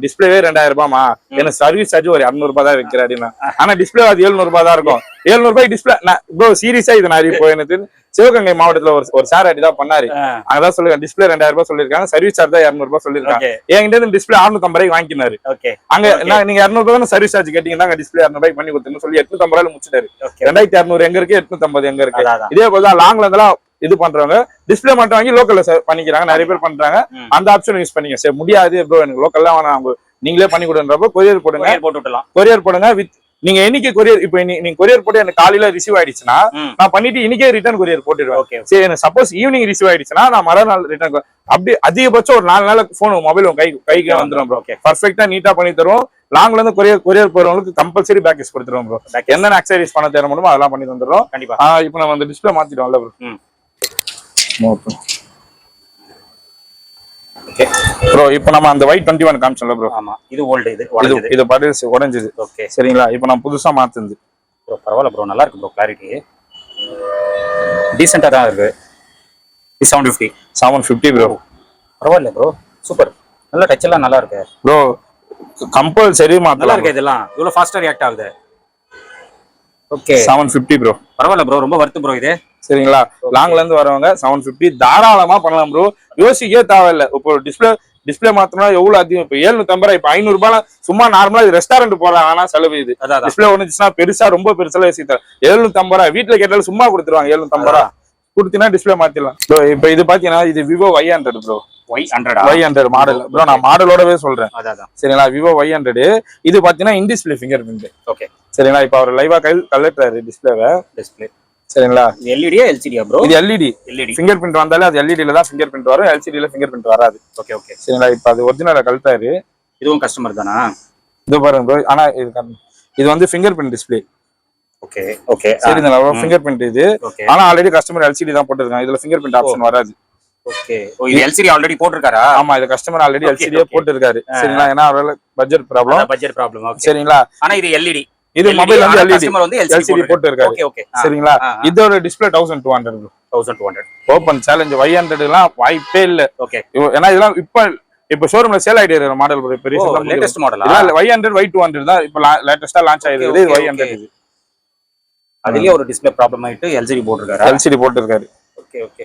டிஸ்பிளே 2000 ரூபாய்மா, எனக்கு சர்வீஸ் சார்ஜ் ஒரு 200 ரூபாய் தான் வைக்கிற அப்படின்னா, ஆனா டிஸ்பிளே அது 700 ரூபாய் தான் இருக்கும். 700 ரூபாய் டிஸ்பிளே ப்ரோ சீரியஸா இது நிறைய இப்போ எனக்கு சிவகங்கை மாவட்டத்துல ஒரு சார் அடி தான் பண்ணாரு. அங்கதான் சொல்லுங்க டிஸ்பிளே 2000 ரூபாய் சொல்லிருக்காங்க, சர்வீஸ் சார்ஜ் தான் 200 ரூபாய் சொல்லிருக்காங்க. என்கிட்ட இருந்து டிஸ்பிளே 650 ரூபாய் வாங்கினாரு. அங்க நீங்க 200 ரூபாய் சர்வீஸ் சார்ஜ் கேட்டீங்கன்னா டிஸ்பிளே 200 ரூபாய் பண்ணி கொடுத்துன்னு சொல்லி 850 ரூபாய் முடிச்சிட்டாரு. 2200 எங்க இருக்கு, 850 எங்க இருக்கு. இதே போலதான் லாங்ல இருந்தெல்லாம் இது பண்றவங்க டிஸ்பிளே மட்டும் வாங்கி லோக்கல்ல பண்ணிக்கிறாங்க, நிறைய பேர் பண்றாங்க. அந்த ஆப்ஷன் யூஸ் பண்ணிக்க. சரி முடியாது ப்ரோ எனக்கு லோக்கல்ல வேணாம், நீங்களே பண்ணி கொடுன்றப்போ கொரியர் போடுங்க, கொரியர் போடுங்க. வித் நீங்க என்னைக்கு கொரியர், இப்போ நீங்க கொரியர் போட்டு எனக்கு காலையில ரிசீவ் ஆயிடுச்சுன்னா நான் பண்ணிட்டு இன்னைக்கே ரிட்டர்ன் கொரியர் போட்டுடுவேன். சரி எனக்கு சப்போஸ் ஈவினிங் ரிசீவ் ஆயிடுச்சுன்னா நான் மறுநாள் ரிட்டர்ன், அப்படி அதிகபட்சம் ஒரு 4 நாள் போன் மொபைல் கைக்கு வந்துடும் ப்ரோ. பர்ஃபெக்டா நீட்டா பண்ணி தருவோம். லாங்ல இருந்து கொரியர் போறவங்களுக்கு கம்பல்சரி பேக்கேஜ் கொடுத்துருவோம் ப்ரோ. என்னென்ன அக்சசரிஸ் பண்ண தேவை முடியுமோ அதெல்லாம் பண்ணி தந்துடுறோம். இப்போ நம்ம அந்த டிஸ்பிளே மாத்திடுவோம்ல ப்ரோ. ஓகே ப்ரோ இப்போ நம்ம அந்த Y21 காமிச்சோம்ல ப்ரோ. ஆமா இது ஓல்டு, இது உடைஞ்சது. இது பாட்டு உடைஞ்சது. ஓகே சரிங்களா, இப்போ நான் புதுசா மாத்துது ப்ரோ. பரவாயில்ல ப்ரோ, நல்லா இருக்கு ப்ரோ, கிளாரிட்டி டீசெண்டா தான் இருக்கு. 750 ப்ரோ. பரவாயில்ல ப்ரோ, சூப்பர். நல்ல டச் எல்லாம் நல்லா இருக்கு ப்ரோ. கம்பல்சரி நல்லா மாத்தலாம் இருக்கு. இதெல்லாம் இவ்வளவு ஃபாஸ்டா ரியாக்ட் ஆகுது. Okay 750 bro. பரவாயில்ல ப்ரோ, ரொம்ப வர்த்து ப்ரோ இது. சரிங்களா, லாங்ல இருந்து வரவங்க 750 தாராளமா பண்ணலாம் ப்ரோ. யோசிக்கவே தேவையில்ல. இப்போ டிஸ்பிளே மாத்தனா எவ்வளவு அதிகம். இப்போ 750 ரூபாய், இப்போ 500 ரூபாய் சும்மா நார்மலா ரெஸ்டாரண்ட் போறாங்க. ஆனா செலவு இது. டிஸ்பிளே ஒண்ணுச்சுன்னா பெருசா ரொம்ப பெருசா யோசிக்க 750 ரூபாய் வீட்டுல கேட்டாலும் சும்மா கொடுத்துருவாங்க. 750 ரூபாய் கொடுத்தீங்கன்னா டிஸ்பிளே மாத்திடலாம். இப்போ இது பாத்தீங்கன்னா இது Vivo Y100 bro. Y100 model bro. நான் மாடலோடவே சொல்றேன். சரிங்களா, விவோ Y100 இது பாத்தீங்கன்னா in display finger print. Okay சரிங்களா, இப்போ அவர் லைவா கலெக்டர் டிஸ்பிளேவை. சரிங்களா, எல்இடியா எல்சிடியா ப்ரோ? இது எல்இடி. ஃபிங்கர் பிரிண்ட் வந்தாலே அது எல்இடில தான் ஃபிங்கர் பிரிண்ட் வரும், எல்சிடில ஃபிங்கர் பிரிண்ட் வராது. ஓகே ஓகே சரிங்களா, இப்போ அது ஒரிஜினலா கழட்டாரு. இதுவும் கஸ்டமர் தானா? இது பாருங்க ப்ரோ. ஆனா இது வந்து finger print display. Okay okay சரிங்களா, ஃபிங்கர் பிரிண்ட் இது. ஆனா ஆல்ரெடி கஸ்டமர் எல்சிடி தான் போட்டிருக்காங்க. இதுல ஃபிங்கர் பிரிண்ட் ஆப்ஷன் வராது. ஓகே ஓ, இது எல்சிடி ஆல்ரெடி போட்டிருக்காரா? ஆமா, இது கஸ்டமர் ஆல்ரெடி எல்சிடியே போட்டிருக்காரு. சரிங்களா, ஏன்னா அவரால பட்ஜெட் ப்ராப்ளம். சரிங்களா, ஆனா இது எல்இடி. இது மொபைல் வந்து எல்சிடி போட்டிருக்காரு. ஓகே ஓகே சரிங்களா, இதோட display 1200 bro. 1200 open challenge Y100 எல்லாம் வாய்ப்பே இல்ல. ஓகே, ஏன்னா இதெல்லாம் இப்ப ஷோரூம்ல சேல் ஆயிட்டு இருக்கிற மாடல் ப்ரோ. இப்போ ரீசன்ட்டா லேட்டஸ்ட் மாடலா? இல்ல Y100 Y200 தான் இப்போ லேட்டஸ்டா லான்ச் ஆயிருக்கு. இது Y100 இது. அதுலயே ஒரு டிஸ்பிளே ப்ராப்ளம் ஆயிட்டு எல்சிடி போட்டிருக்காரு. Okay okay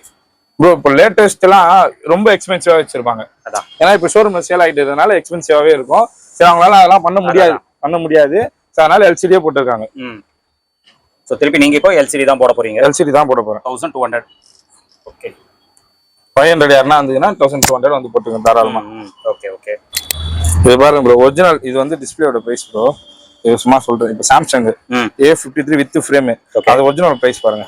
bro. இப்போ லேட்டஸ்ட் எல்லாம் ரொம்ப எக்ஸ்பென்சிவா வச்சிருப்பாங்க. அதான், ஏன்னா இப்போ ஷோரூம்ல சேல் ஆயிட்டு இருக்கனால எக்ஸ்பென்சிவாவே இருக்கும். சரி, அவங்களால அதெல்லாம் பண்ண முடியாது. அதனால எல்சிடியே போட்டிருக்காங்க. சோ திருப்பி நீங்க இப்போ எல்சிடி தான் போட போறீங்க? எல்சிடி தான் போட போறேன். 1200. ஓகே, 500 யாருன்னா இருந்ததுன்னா 1200 வந்து போட்டுருங்க தாராளமா. ஓகே ஓகே இது பாருங்க ப்ரோ, ஒரிஜினல். இது வந்து டிஸ்பிளேயோட பிரைஸ் ப்ரோ. இது சும்மா சொல்றேன். இப்போ சாம்சங் A53 வித் ஃப்ரேம், அது ஒரிஜினல் பிரைஸ் பாருங்க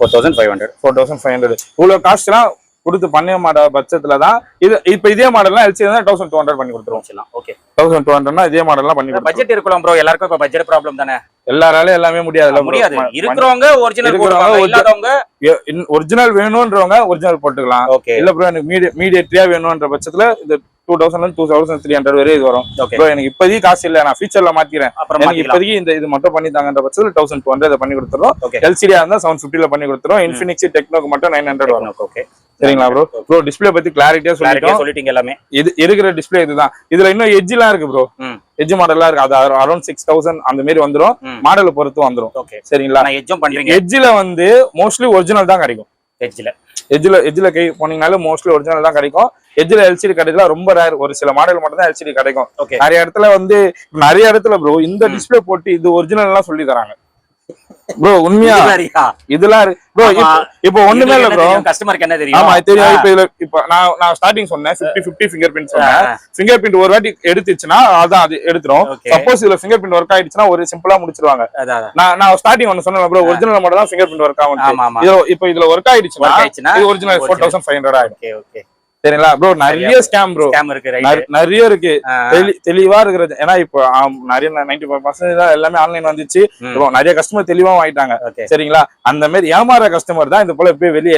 4500. இவ்வளவு காஸ்ட்லாம் கொடுத்து பண்ண மாட்ட பட்சத்துல தான் இது. இப்போ இதே மாடல்லாம் எல்சிடி தான் 1200 பண்ணி கொடுத்துருவோம். ஓகே, 1200னா இதே மாடல்லாம் பண்ணி கொடுத்துருவோம். பட்ஜெட் இருக்கலாம் ப்ரோ. எல்லாருக்கும் இப்ப பட்ஜெட் ப்ராப்ளம் தானே. எல்லாரால எல்லாமே முடியாது. இருக்கிறவங்க ஒரிஜினல் போடுவாங்க, இல்லாதவங்க ஒரிஜினல் வேணும்ன்றவங்க ஒரிஜினல் போட்டுக்கலாம். இல்ல ப்ரோ எனக்கு மீடியேட்டரியா வேணும்ன்ற பட்சத்துல இது 2000 2300 வரை இது வரும். ப்ரோ எனக்கு இப்போதைக்கு காசு இல்ல, நான் ஃபியூச்சர்ல மாத்திக்கிறேன், எனக்கு இப்போதைக்கு இது மட்டும் பண்ணி தாங்கன்ற பட்சத்துல 1200 பண்ணி கொடுத்துறோம். எல்சிடியா இருந்தா 750 பண்ணி கொடுத்துறோம். இன்ஃபினிக்ஸ் டெக்னோக்கு மட்டும் 900 வரும். ஓகே சரிங்களா ப்ரோ. டிஸ்பிளே பத்தி கிளாரிட்டியா சொல்லிட்டீங்க எல்லாமே. இது இருக்கிற டிஸ்பிளே இதுதான். இதுல இன்னும் எட்ஜ்லாம் இருக்கு ப்ரோ. எட்ஜ் மாடல்லாம் இருக்கு. அது அரௌண்ட் 6000 அந்த மாதிரி வந்துரும். மாடலை பொறுத்து வந்துரும். சரிங்களா, எட்ஜ்ல வந்து மோஸ்ட்லி ஒரிஜினல் தான் கிடைக்கும். எட்ஜ்ல கை போனீங்கனால மோஸ்ட்லி ஒரிஜினல் தான் கிடைக்கும். எட்ஜ்ல எல்சிடி கிடைக்கல ரொம்ப ரேர். ஒரு சில மாடல் மட்டும் தான் எல்சிடி கிடைக்கும். நிறைய இடத்துல ப்ரோ இந்த டிஸ்பிளே போட்டு இது ஒரிஜினல் எல்லாம் சொல்லி தராங்க ப்ரோ. உண்மையா இதெல்லாம் ப்ரோ இப்போ ஒண்ணுமே இல்ல ப்ரோ. கஸ்டமருக்கு என்ன தெரியும்? ஆமா தெரியும். இப்போ நான் ஸ்டார்டிங் சொன்னேன் 50-50 ஃபிங்கர் பிரிண்ட் சொன்னேன். ஃபிங்கர் பிரிண்ட் ஒரு வாட்டி எடுத்துச்சுன்னா அதான் அது எடுத்துரும். சப்போஸ் இதுல ஃபிங்கர் பிரிண்ட் ஒர்க் ஆயிடுச்சுன்னா ஒரு சிம்பிளா முடிச்சிருவாங்க. நான் ஸ்டார்டிங் ஒன்னு சொன்னேன் ப்ரோ, ஒரிஜினல் மட்டும் தான் ஃபிங்கர் பிரிண்ட் ஒர்க் ஆகும். இப்போ இதுல ஒர்க் ஆயிடுச்சுன்னா இது ஒரிஜினல் 4500 ஆயிடும். சரிங்களா ப்ரோ. நிறைய ஸ்கேம் ப்ரோ நிறைய இருக்கு. தெளிவா இருக்கிறது. ஏன்னா இப்போ நிறைய 95% தான் எல்லாமே ஆன்லைன் வந்துச்சு. நிறைய கஸ்டமர் தெளிவாவும் ஆயிட்டாங்க. சரிங்களா, அந்த மாதிரி ஏமாற கஸ்டமர் தான் இந்த போல போய் வெளியே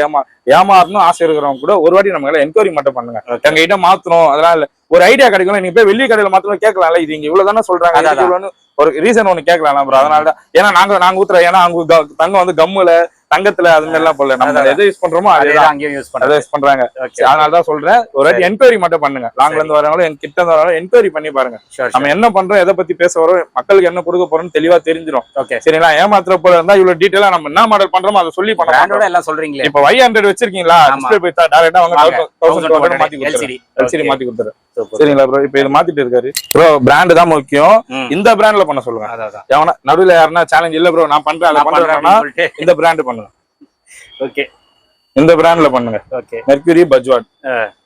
ஏமாறணும் ஆசை இருக்கிறவங்க கூட ஒரு வாட்டி நம்ம என்கொயரி மட்டும் பண்ணுங்க. எங்க கிட்ட மாத்தணும் அதெல்லாம் ஒரு ஐடியா கிடைக்கும். நீங்க போய் வெளியே கடையில மாத்தணும் கேட்கலாம்ல. இது இங்க இவ்வளவு தானே சொல்றாங்க, ஒரு ரீசன் ஒண்ணு கேட்கலாம் ப்ரோ. அதனாலதான் ஏன்னா நாங்க ஊத்துறோம். ஏன்னா அவங்க தங்கம் வந்து கம்முல தங்கத்துல அது மாதிரி எல்லாம் போல நம்ம எதை யூஸ் பண்றோமோ அதேதான் யூஸ் பண்றாங்க. அதனாலதான் சொல்றேன், ஒரு வாட்டி என்கொயரி மட்டும் பண்ணுங்க. லாங்ல இருந்து வரவங்களும் என் கிட்ட இருந்து வரவங்களும் என்கொயரி பண்ணி பாருங்க. நம்ம என்ன பண்றோம், எதை பத்தி பேச வரோம், மக்களுக்கு என்ன கொடுக்க போறோம்னு தெளிவா தெரிஞ்சிடும். சரிங்களா, ஏமாத்துற போல இருந்தா இவ்வளவு டீடைலா நம்ம என்ன மாடல் பண்றோமோ அதை சொல்லி பண்ணலாம். எல்லாம் சொல்றீங்களா? இப்ப Y100 வச்சிருக்கீங்களா, டிஸ்பிளே போய் டைரக்டா அவங்க 1200 மாத்தி கொடுத்துறேன். எல்சிடி மாத்தி கொடுத்துறேன். சரிங்களா ப்ரோ. இப்ப இது மாத்திட்டு இருக்காரு ப்ரோ. பிராண்ட் தான் முக்கியம். இந்த பிராண்ட்ல பண்ண சொல்லுங்க. நடுவுல யாருன்னா சேலஞ்ச் இல்ல ப்ரோ நான் பண்றேன் இந்த பிராண்ட் பண்ணுங்க. ஓகே, இந்த பிராண்ட்ல பண்ணுங்க. ஓகே, மெர்க்குரி பஜ்வாட்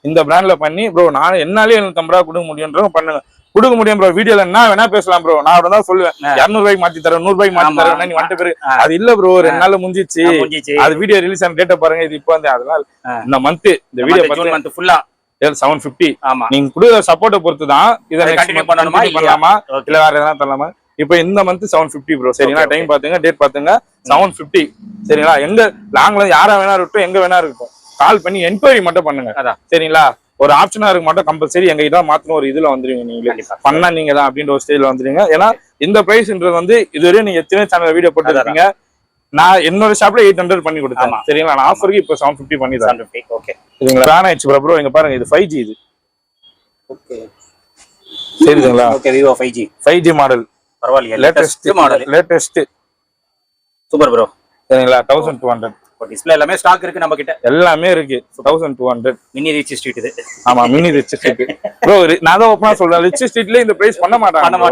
இந்த பிராண்ட்ல பண்ணி ப்ரோ நான் என்னாலே 750 ரூபாய் கொடுக்க முடியும்ன்றவங்க பண்ணுங்க. கொடுக்க முடியும் ப்ரோ. வீடியோல என்ன வேணா பேசலாம் ப்ரோ. நான் தான் சொல்லுவேன் 200 ரூபாய்க்கு மாத்தி தரேன், 100 ரூபாய்க்கு மாத்தி தரேன். நீ வந்துட்டு பேரு அது இல்ல ப்ரோ. 2 நாள்ல முடிஞ்சிச்சு. அது வீடியோ ரிலீஸ் ஆன டேட்டா பாருங்க. இது இப்போ வந்து அதனால இந்த மந்த் இந்த வீடியோ ஜூன் மந்த் ஃபுல்லா 750 நீங்க கொடுக்குற சப்போர்ட்டை பொறுத்து தான் இதை கண்டினியூ பண்ணலாமா இல்ல வேற எதனா தரலாமா. இப்போ இந்த மந்த் 750 ப்ரோ. சரிங்களா, டைம் பாத்துங்க, டேட் பாத்துங்க. 750 சரிங்களா. எங்க லாங்ல யாரா வேணா இருக்கட்டும், எங்க வேணா இருக்கட்டும், கால் பண்ணி என்கொயரி மட்டும் பண்ணுங்க. சரிங்களா, ஒரு ஆப்ஷனா இருக்க மாட்டோம், கம்பல்சரி எங்க கிட்ட மாத்தணும் ஒரு இதுல வந்துருவீங்க நீங்களே, பண்ணா நீங்க தான் அப்படின்ற ஒரு ஸ்டேஜ்ல வந்துருவீங்க. ஏன்னா இந்த பிரைஸ்ன்றது வந்து இதுவரையும் நீங்க எத்தனை சேனல் வீடியோ போட்டுருக்கீங்க, நான் என்னோட ஷாப்ல 800 பண்ணி கொடுத்தேன் சரிங்களா, நான் ஆஃபருக்கு இப்போ 750 பண்ணி தரேன். ஓகே சரிங்களா, பிளான் ஆயிடுச்சு ப்ரோ. இங்க பாருங்க, இது 5G, இது ஓகே சரிங்களா, ஓகே விவோ 5G மாடல், பரவாயில்லையா, latest model, latest super bro. சரிங்களா, 1200. டிஸ்ப்ளே எல்லாமே ஸ்டாக் இருக்கு நம்ம கிட்ட, எல்லாமே இருக்கு. 1200 மினி ரிச் ஸ்ட்ரீட் இது. ஆமா, மினி ரிச் ஸ்ட்ரீட் ப்ரோ. நான் தான் ஓப்பனா சொல்றேன், ரிச் ஸ்ட்ரீட்ல இந்த பிரைஸ் பண்ண மாட்டாங்க.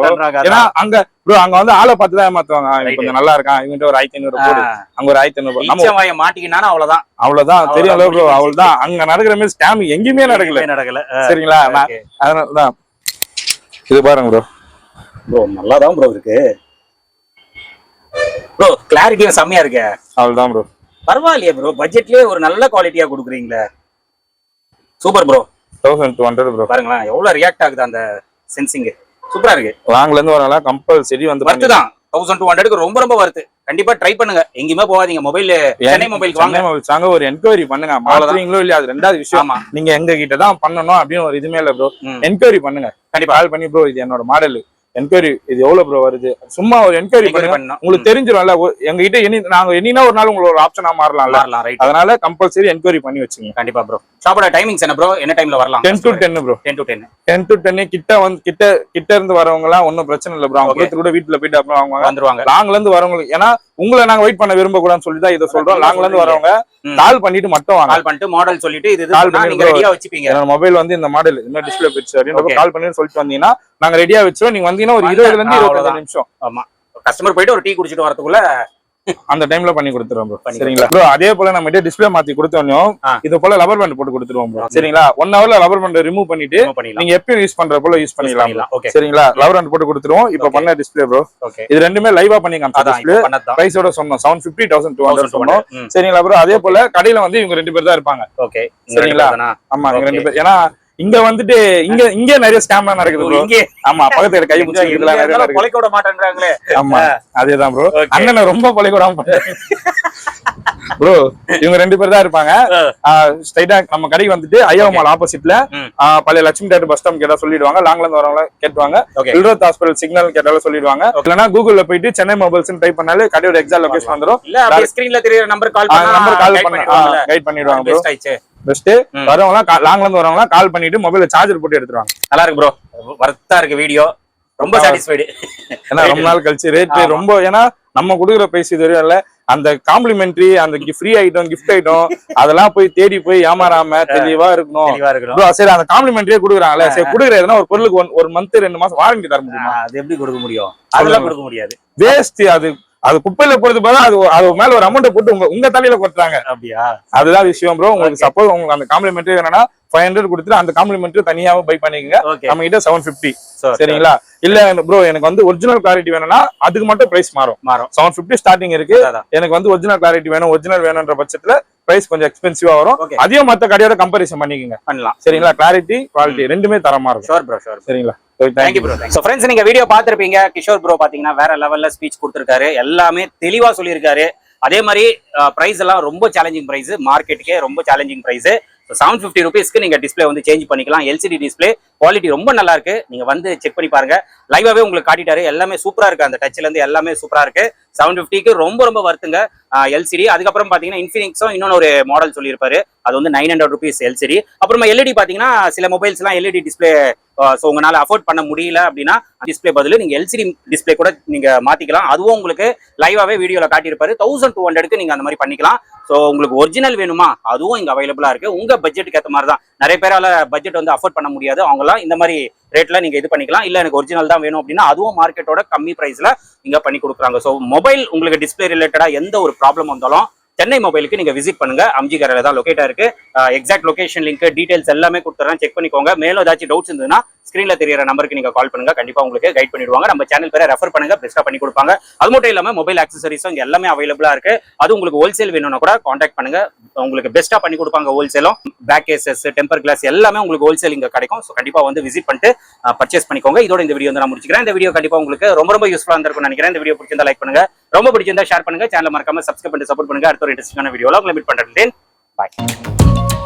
ஏன்னா அங்க ப்ரோ அங்க வந்து ஆளை பார்த்து தான் ஏமாத்துவாங்க. கொஞ்சம் நல்லா இருக்கான், இவங்க ஒரு 1500 போடு, அங்க ஒரு 1500 நம்ம மாட்டிக்கினா அவ்வளவுதான், அவ்வளவுதான் தெரியும் ப்ரோ, அவ்வளவுதான். அங்க நடக்கிற மாதிரி ஸ்கேம் எங்கேயுமே நடக்கல. சரிங்களா, அதனாலதான் இது பாருங்க ப்ரோ. ப்ரோ நல்லாதான் ப்ரோ இருக்கு ப்ரோ, கிளாரிட்டியும் செம்மையா இருக்கு. அவ்வளவுதான் ப்ரோ, பரவாயில்லையே ப்ரோ, பட்ஜெட்லயே ஒரு நல்ல குவாலிட்டியா கொடுக்குறீங்களே, சூப்பர் ப்ரோ. 1200 ப்ரோ. பாருங்களேன் எவ்வளவு ரியாக்ட் ஆகுது அந்த சென்சிங், சூப்பரா இருக்கு. லாங்ல இருந்து வரலாம், கம்பல்சரி வந்து வர்த்து தான். 1200க்கு ரொம்ப ரொம்ப வர்த்து. கண்டிப்பா ட்ரை பண்ணுங்க, எங்கேயுமே போகாதீங்க. மொபைல் சென்னை மொபைலுக்கு வாங்க, மொபைல் வாங்க, ஒரு என்கொயரி பண்ணுங்க. மாத்துறீங்களோ இல்லையா அது ரெண்டாவது விஷயம். நீங்க எங்க கிட்ட தான் பண்ணணும் அப்படின்னு ஒரு இதுமே இல்ல ப்ரோ. என்கொயரி பண்ணுங்க, கண்டிப்பா கால் பண்ணி ப்ரோ இது என்னோட மாடல், என்கொயரி இது எவ்வளவு ப்ரோ வருது, சும்மா ஒரு என்கொயரி பண்ணுங்க, உங்களுக்கு தெரிஞ்சிடும்ல. எங்க கிட்ட நாங்க என்னன்னா ஒரு நாள் உங்களுக்கு ஒரு ஆப்ஷனா மாறலாம். அதனால கம்பல்சரி என்கொயரி பண்ணி வச்சுங்க. கண்டிப்பா ப்ரோ. ஷாப்போட டைமிங்ஸ் என்ன ப்ரோ, என்ன டைம்ல வரலாம்? 10 to 10 ப்ரோ. 10 to 10 கிட்ட இருந்து வரவங்க எல்லாம் ஒன்னும் பிரச்சனை இல்ல ப்ரோ. அவங்க கூட வீட்டுல போயிட்டு அப்புறம் அவங்க வந்துருவாங்க. லாங்ல இருந்து வரவங்களுக்கு, ஏன்னா உங்களை நாங்க வெயிட் பண்ண விரும்ப கூடாதுன்னு சொல்லி தான் இதை சொல்றோம். லாங்ல இருந்து வரவங்க கால் பண்ணிட்டு மட்டும் வாங்க. கால் பண்ணிட்டு மாடல் சொல்லிட்டு இது கால் பண்ணி நீங்க ரெடியா வச்சுப்பீங்க. என்னோட மொபைல் வந்து இந்த மாடல் இந்த டிஸ்ப்ளே பிக்சர் அப்படின்னு கால் பண்ணி சொல்லிட்டு வந்தீங்கன்னா நாங்க ரெடியா வச்சிரோம். நீங்க வந்தீங்கன்னா ஒரு 20 இருந்து 25 நிமிஷம். ஆமா, கஸ்டமர் போயிட்டு ஒரு டீ குடிச்சிட்டு வரதுக்குள்ள அந்த டைம்ல பண்ணி கொடுத்துருவோம் ப்ரோ. சரிங்களா ப்ரோ, அதே போல நம்ம டிஸ்ப்ளே மாத்தி கொடுத்தோம், இது போல ரப்பர் பேண்ட் போட்டு கொடுத்துருவோம் ப்ரோ. சரிங்களா, 1 ஹவர்ல ரப்பர் பேண்ட் ரிமூவ் பண்ணிட்டு நீங்க எப்பயும் யூஸ் பண்ற போல யூஸ் பண்ணிக்கலாம். சரிங்களா, ரப்பர் பேண்ட் போட்டு கொடுத்துருவோம். இப்போ பண்ண டிஸ்ப்ளே ப்ரோ, இது ரெண்டுமே லைவா பண்ணி காமிச்சோம். டிஸ்ப்ளே பிரைஸோட சொன்னோம் 750 1200 சொன்னோம். சரிங்களா ப்ரோ, அதே போல கடையில வந்து இவங்க 2 பேர் தான் இருப்பாங்க. ஓகே சரிங்களா, ஆமா இவங்க 2 பேர். ஏன்னா இங்க வந்துட்டு இங்க நிறைய ஸ்கேம் நடக்குது ப்ரோ. ஆமா, பக்கத்துல கை பிடிச்சி இதெல்லாம் நிறைய நடக்குது. கொலைக்க விட மாட்டேன்றாங்களே. ஆமா அதேதான் ப்ரோ, அண்ணனை ரொம்ப கொலைக்க விடாம ப்ரோ. இவங்க 2 பேர் தான் இருப்பாங்க. ஸ்ட்ரைட்டா நம்ம கடைக்கு வந்துட்டு ஐயா மால் ஆப்போசிட்ல பழைய லட்சுமி தேட்டர் பஸ் ஸ்டாப் கேட்டா சொல்லிடுவாங்க. லாங்ல இருந்து வரவங்க கேட்டுவாங்க, இல்ரோத் ஹாஸ்பிடல் சிக்னல் கேட்டாலும் சொல்லிடுவாங்க. இல்லனா கூகுள்ல போயிட்டு சென்னை மொபைல்ஸ் டைப் பண்ணாலே கடையோட எக்ஸாக்ட் லொகேஷன் வந்துரும். இல்ல அப்படியே ஸ்கிரீன்ல தெரியற நம்பர் கால் பண்ணி கைட் பண்ணிடுவாங்க ப்ரோ. பெஸ்ட் வரவங்க லாங்ல இருந்து வரவங்க கால் பண்ணிட்டு மொபைல்ல சார்ஜர் போட்டு எடுத்துருவாங்க. நல்லா இருக்கு ப்ரோ, வர்த்தா இருக்கு வீடியோ, ரொம்ப சாட்டிஸ்ஃபைடு. ஏன்னா ரொம்ப நாள் கழிச்சு ரேட் ரொம்ப, ஏன்னா நம்ம கொடுக்குற பிரைஸ் இது வரையும் இல்ல. அந்த காம்ப்ளிமெண்ட்ரி, அந்த ஃப்ரீ ஐட்டம், கிஃப்ட் ஐட்டம் அதெல்லாம் போய் தேடி போய் ஏமாறாம தெளிவா இருக்கணும். சரி, அந்த காம்ப்ளிமெண்ட்ரியே கொடுக்குறாங்கல்ல, சரி கொடுக்குறதுனா ஒரு பொருளுக்கு 1 மந்த் 2 மாசம் வாரண்டி தர முடியுமா? அது எப்படி கொடுக்க முடியும்? அதெல்லாம் கொடுக்க முடியாது. வேஸ்ட். அது குப்பையில போறது போல அது மேல ஒரு அமௌண்ட் போட்டு உங்க தலையில கொட்டுறாங்க. அப்படியா? அதுதான் விஷயம் ப்ரோ. உங்களுக்கு சப்போஸ் உங்களுக்கு அந்த காம்ப்ளிமெண்ட்ரி வேணும்னா 500 கொடுத்துட்டு அந்த காம்ப்ளிமெண்ட்ரி தனியாவே பை பண்ணிக்கங்க. நம்ம கிட்ட 750. சரிங்களா, இல்ல ப்ரோ எனக்கு வந்து ஒரிஜினல் கிளாரிட்டி வேணும்னா அதுக்கு மட்டும் பிரைஸ் மாறும். 750 ஸ்டார்டிங் இருக்கு. எனக்கு வந்து ஒரிஜினல் கிளாரிட்டி வேணும், ஒரிஜினல் வேணும்ன்ற பட்சத்துல பிரைஸ் கொஞ்சம் எக்ஸ்பென்சிவா வரும். அதையும் மத்த கடையோட கம்பேரிசன் பண்ணிக்கங்க, பண்ணலாம். சரிங்களா, கிளாரிட்டி குவாலிட்டி ரெண்டுமே தரமா இருக்கும். Sure bro, sure. சரிங்களா, தேங்க்யூ ப்ரோ. சோ ஃப்ரெண்ட்ஸ், நீங்க வீடியோ பார்த்திருப்பீங்க. கிஷோர் ப்ரோ பாத்தீங்கன்னா வேற லெவல்ல ஸ்பீச் கொடுத்திருக்காரு, எல்லாமே தெளிவா சொல்லியிருக்காரு. அதே மாதிரி பிரைஸ் எல்லாம் ரொம்ப சேலஞ்சிங் பிரைஸ், மார்க்கெட்டுக்கே ரொம்ப சேலஞ்சிங் பிரைஸ். 750 ருபீஸ்க்கு நீங்க டிஸ்பிளே வந்து சேஞ்ச் பண்ணிக்கலாம். எல்சிடி டிஸ்பிளே குவாலிட்டி ரொம்ப நல்லா இருக்கு. நீங்க வந்து செக் பண்ணி பாருங்க. லைவாவே உங்களுக்கு காட்டிட்டாரு, எல்லாமே சூப்பரா இருக்கு. அந்த டச்ல இருந்து எல்லாமே சூப்பரா இருக்கு. 750க்கு ரொம்ப ரொம்ப வருத்துங்க எல்சிடி. அதுக்கப்புறம் பாத்தீங்கன்னா இன்ஃபினிக்ஸும் இன்னொன்னு ஒரு மாடல் சொல்லியிருப்பாரு, அது வந்து 900 ருபீஸ் எல்சிடி. அப்புறமா எல்இடி பாத்தீங்கன்னா சில மொபைல்ஸ் எல்லாம் எல்இடி டிஸ்பிளே உங்களால அஃபோர்ட் பண்ண முடியல அப்படின்னா டிஸ்பிளே பதில் நீங்க எல்சிடி டிஸ்பிளே கூட நீங்க மாத்திக்கலாம். அதுவும் உங்களுக்கு லைவாவே வீடியோல காட்டியிருப்பாரு. 1200க்கு நீங்க அந்த மாதிரி பண்ணிக்கலாம். ஸோ உங்களுக்கு ஒரிஜினல் வேணுமா, அதுவும் இங்க அவைலபிளா இருக்கு. உங்க பட்ஜெட்டுக்கு ஏற்ற மாதிரி தான். நிறைய பேரால பட்ஜெட் வந்து அஃபோர்ட் பண்ண முடியாது, அவங்கலாம் இந்த மாதிரி ரேட்ல நீங்க இது பண்ணிக்கலாம். இல்ல எனக்கு ஒரிஜினல் தான் வேணும் அப்படின்னா அதுவும் மார்க்கெட்டோட கம்மி பிரைஸ்ல இங்க பண்ணி கொடுக்குறாங்க. ஸோ மொபைல் உங்களுக்கு டிஸ்பிளே ரிலேட்டடா எந்த ஒரு ப்ராப்ளம் வந்தாலும் சென்னை மொபைலுக்கு நீங்க விசிட் பண்ணுங்க. அம்ஜி கரையில தான் லொகேட்டா இருக்கு. எக்ஸாக்ட் லொகேஷன் லிங்க் டீடைல்ஸ் எல்லாமே கொடுத்துறேன், செக் பண்ணிக்கோங்க. மேலும் ஏதாச்சும் டவுட்ஸ் இருந்ததுன்னா ஸ்கிரீன்ல தெரியற நம்பருக்கு நீங்க கால் பண்ணுங்க, கண்டிப்பா உங்களுக்கு கைட் பண்ணிடுவாங்க. நம்ம சேனல் பேரை ரெஃபர் பண்ணுங்க, பெஸ்ட்டா பண்ணி கொடுப்பாங்க. அது மட்டும் இல்லாம மொபைல் ஆக்சசரிஸும் இங்க எல்லாமே அவைலபிளா இருக்கு. அது உங்களுக்கு ஹோல்சேல் வேணும்னா கூட கான்டாக்ட் பண்ணுங்க, உங்களுக்கு பெஸ்ட்டா பண்ணி கொடுப்பாங்க. ஹோல்சேலும் பேக் கேசஸ், டெம்பர் கிளாஸ் எல்லாமே உங்களுக்கு ஹோல்சேல் இங்க கிடைக்கும். ஸோ கண்டிப்பா வந்து விசிட் பண்ணிட்டு பர்ச்சேஸ் பண்ணிக்கோங்க. இதோட இந்த வீடியோ வந்து நான் முடிச்சுக்கிறேன். இந்த வீடியோ கண்டிப்பா உங்களுக்கு ரொம்ப ரொம்ப யூஸ்ஃபுல்லா இருந்திருக்கும்னு நினைக்கிறேன். இந்த வீடியோ பிடிச்சிருந்தா லைக் பண்ணுங்க, ரொம்ப பிடிச்சிருந்தா ஷேர் பண்ணுங்க, சேனல் மறக்காம சப்ஸ்கிரைப் பண்ணி சப்போர்ட் பண்ணுங்க. அடுத்த ஒரு இன்ட்ரெஸ்டிங்கான வீடியோல உங்களை மீட் பண்றேன். பாய்.